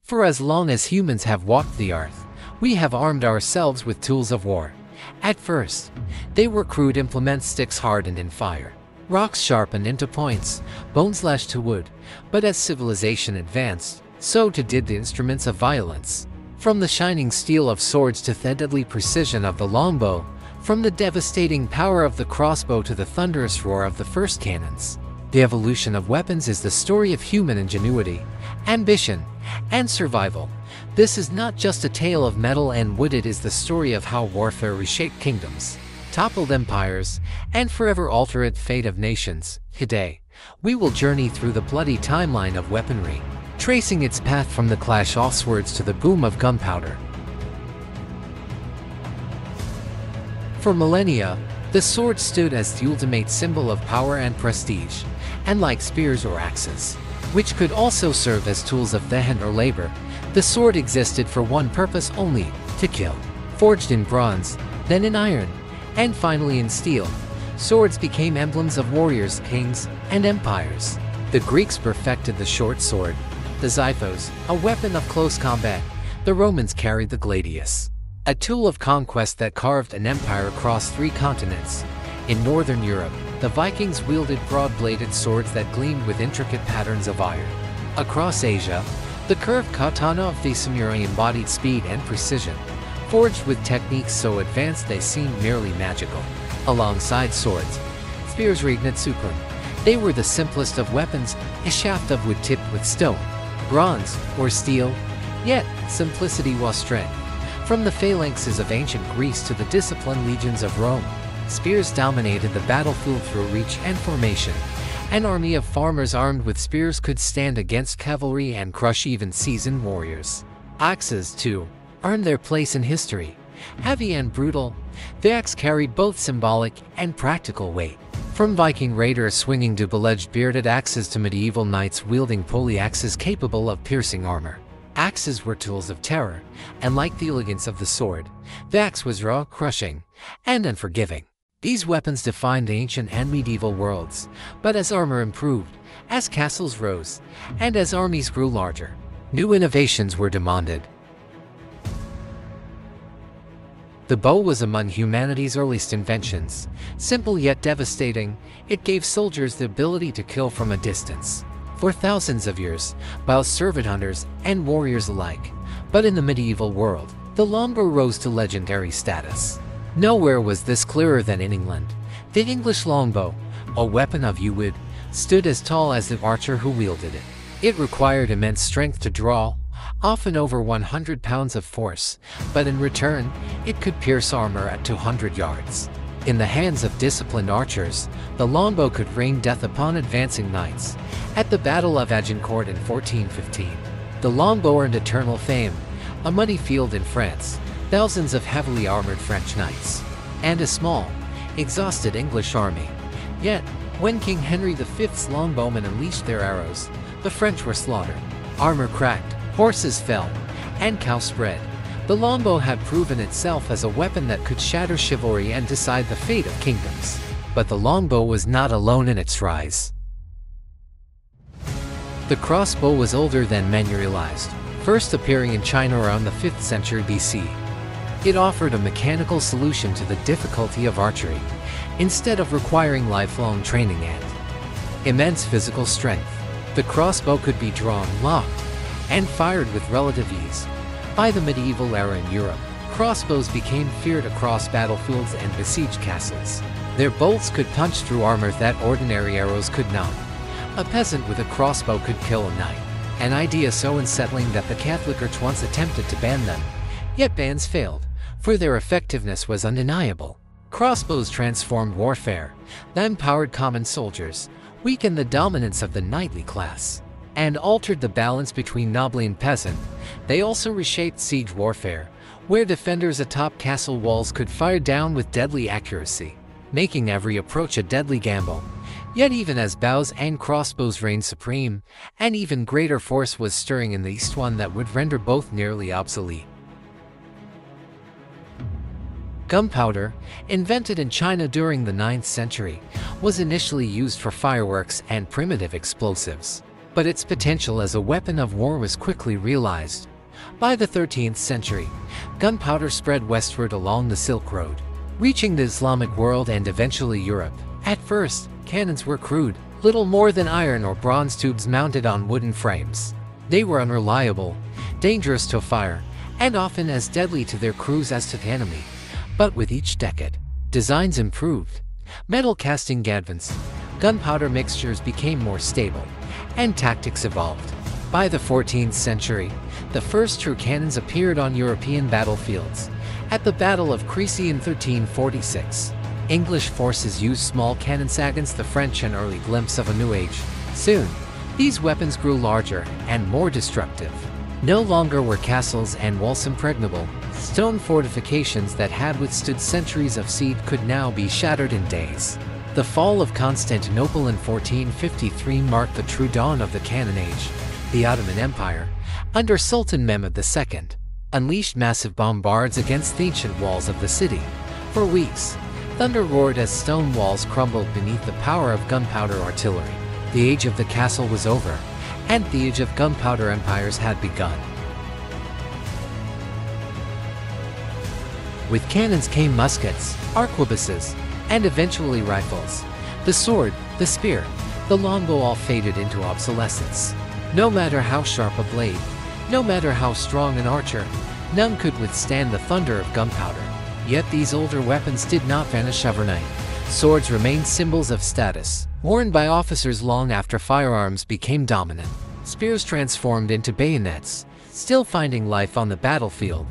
For as long as humans have walked the earth, we have armed ourselves with tools of war. At first, they were crude implements, sticks hardened in fire, rocks sharpened into points, bones lashed to wood. But as civilization advanced, so too did the instruments of violence. From the shining steel of swords to the deadly precision of the longbow, from the devastating power of the crossbow to the thunderous roar of the first cannons. The evolution of weapons is the story of human ingenuity, ambition, and survival. This is not just a tale of metal and wood, it is the story of how warfare reshaped kingdoms, toppled empires, and forever altered the fate of nations. Today, we will journey through the bloody timeline of weaponry, tracing its path from the clash of swords to the boom of gunpowder. For millennia, the sword stood as the ultimate symbol of power and prestige, and like spears or axes, which could also serve as tools of the hand or labor, the sword existed for one purpose only: to kill. Forged in bronze, then in iron, and finally in steel, swords became emblems of warriors, kings, and empires. The Greeks perfected the short sword, the xiphos, a weapon of close combat. The Romans carried the gladius, a tool of conquest that carved an empire across 3 continents. In northern Europe, the Vikings wielded broad-bladed swords that gleamed with intricate patterns of iron. Across Asia, the curved katana of the samurai embodied speed and precision, forged with techniques so advanced they seemed merely magical. Alongside swords, spears reigned supreme. They were the simplest of weapons, a shaft of wood tipped with stone, bronze, or steel, yet simplicity was strength. From the phalanxes of ancient Greece to the disciplined legions of Rome, spears dominated the battlefield through reach and formation. An army of farmers armed with spears could stand against cavalry and crush even seasoned warriors. Axes, too, earned their place in history. Heavy and brutal, the axe carried both symbolic and practical weight. From Viking raiders swinging double-edged bearded axes to medieval knights wielding poleaxes capable of piercing armor, axes were tools of terror, and like the elegance of the sword, the axe was raw, crushing, and unforgiving. These weapons defined the ancient and medieval worlds, but as armor improved, as castles rose, and as armies grew larger, new innovations were demanded. The bow was among humanity's earliest inventions. Simple yet devastating, it gave soldiers the ability to kill from a distance. For thousands of years, bows served hunters and warriors alike. But in the medieval world, the longbow rose to legendary status. Nowhere was this clearer than in England. The English longbow, a weapon of wood, stood as tall as the archer who wielded it. It required immense strength to draw, often over 100 pounds of force, but in return, it could pierce armor at 200 yards. In the hands of disciplined archers, the longbow could rain death upon advancing knights. At the Battle of Agincourt in 1415, the longbow earned eternal fame. A muddy field in France, thousands of heavily armored French knights, and a small, exhausted English army. Yet, when King Henry V's longbowmen unleashed their arrows, the French were slaughtered. Armor cracked, horses fell, and cows spread. The longbow had proven itself as a weapon that could shatter chivalry and decide the fate of kingdoms. But the longbow was not alone in its rise. The crossbow was older than men realized, first appearing in China around the 5th century BC. It offered a mechanical solution to the difficulty of archery, instead of requiring lifelong training and immense physical strength. The crossbow could be drawn, locked, and fired with relative ease. By the medieval era in Europe, crossbows became feared across battlefields and besieged castles. Their bolts could punch through armor that ordinary arrows could not. A peasant with a crossbow could kill a knight, an idea so unsettling that the Catholic Church once attempted to ban them. Yet bans failed, for their effectiveness was undeniable. Crossbows transformed warfare, they empowered common soldiers, weakened the dominance of the knightly class, and altered the balance between noble and peasant. They also reshaped siege warfare, where defenders atop castle walls could fire down with deadly accuracy, making every approach a deadly gamble. Yet even as bows and crossbows reigned supreme, an even greater force was stirring in the East, one that would render both nearly obsolete. Gunpowder, invented in China during the 9th century, was initially used for fireworks and primitive explosives. but its potential as a weapon of war was quickly realized. By the 13th century, gunpowder spread westward along the Silk Road, reaching the Islamic world and eventually Europe. At first, cannons were crude, little more than iron or bronze tubes mounted on wooden frames. They were unreliable, dangerous to fire, and often as deadly to their crews as to the enemy. But with each decade, designs improved. Metal casting advanced, gunpowder mixtures became more stable, and tactics evolved. By the 14th century, the first true cannons appeared on European battlefields. At the Battle of Crécy in 1346, English forces used small cannons against the French, an early glimpse of a new age. Soon, these weapons grew larger and more destructive. No longer were castles and walls impregnable. Stone fortifications that had withstood centuries of siege could now be shattered in days. The fall of Constantinople in 1453 marked the true dawn of the Cannon Age. The Ottoman Empire, under Sultan Mehmed II, unleashed massive bombards against the ancient walls of the city. For weeks, thunder roared as stone walls crumbled beneath the power of gunpowder artillery. The age of the castle was over, and the age of gunpowder empires had begun. With cannons came muskets, arquebuses, and eventually rifles. The sword, the spear, the longbow all faded into obsolescence. No matter how sharp a blade, no matter how strong an archer, none could withstand the thunder of gunpowder. Yet these older weapons did not vanish overnight. Swords remained symbols of status, worn by officers long after firearms became dominant. Spears transformed into bayonets, still finding life on the battlefield.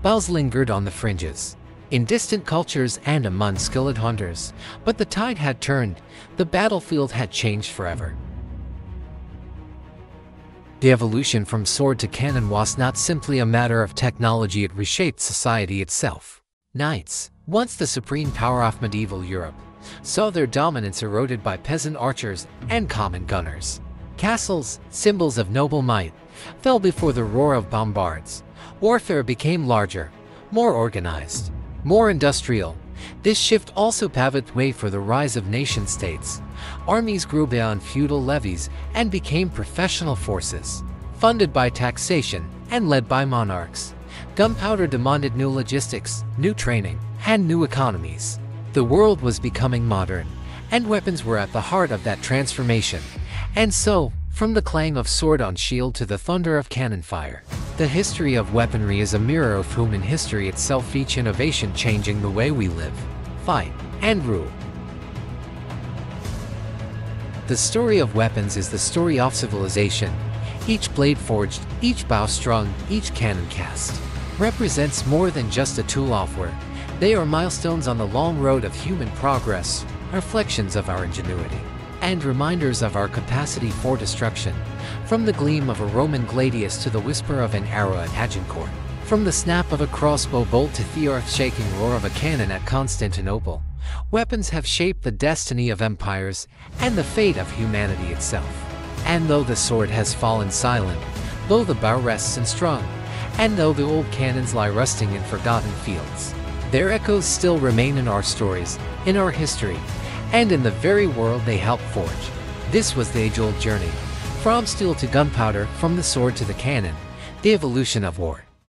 Bows lingered on the fringes, in distant cultures and among skilled hunters. But the tide had turned, the battlefield had changed forever. The evolution from sword to cannon was not simply a matter of technology, it reshaped society itself. Knights, once the supreme power of medieval Europe, saw their dominance eroded by peasant archers and common gunners. Castles, symbols of noble might, fell before the roar of bombards. Warfare became larger, more organized, more industrial. This shift also paved the way for the rise of nation-states. Armies grew beyond feudal levies and became professional forces, funded by taxation and led by monarchs. Gunpowder demanded new logistics, new training, and new economies. The world was becoming modern, and weapons were at the heart of that transformation. And so, from the clang of sword on shield to the thunder of cannon fire, the history of weaponry is a mirror of human history itself, each innovation changing the way we live, fight, and rule. The story of weapons is the story of civilization. Each blade forged, each bow strung, each cannon cast, represents more than just a tool of war. They are milestones on the long road of human progress, reflections of our ingenuity, and reminders of our capacity for destruction. From the gleam of a Roman gladius to the whisper of an arrow at Agincourt, from the snap of a crossbow bolt to the earth-shaking roar of a cannon at Constantinople, weapons have shaped the destiny of empires and the fate of humanity itself. And though the sword has fallen silent, though the bow rests unstrung, and though the old cannons lie rusting in forgotten fields, their echoes still remain in our stories, in our history, and in the very world they helped forge. This was the age-old journey, from steel to gunpowder, from the sword to the cannon, the evolution of war.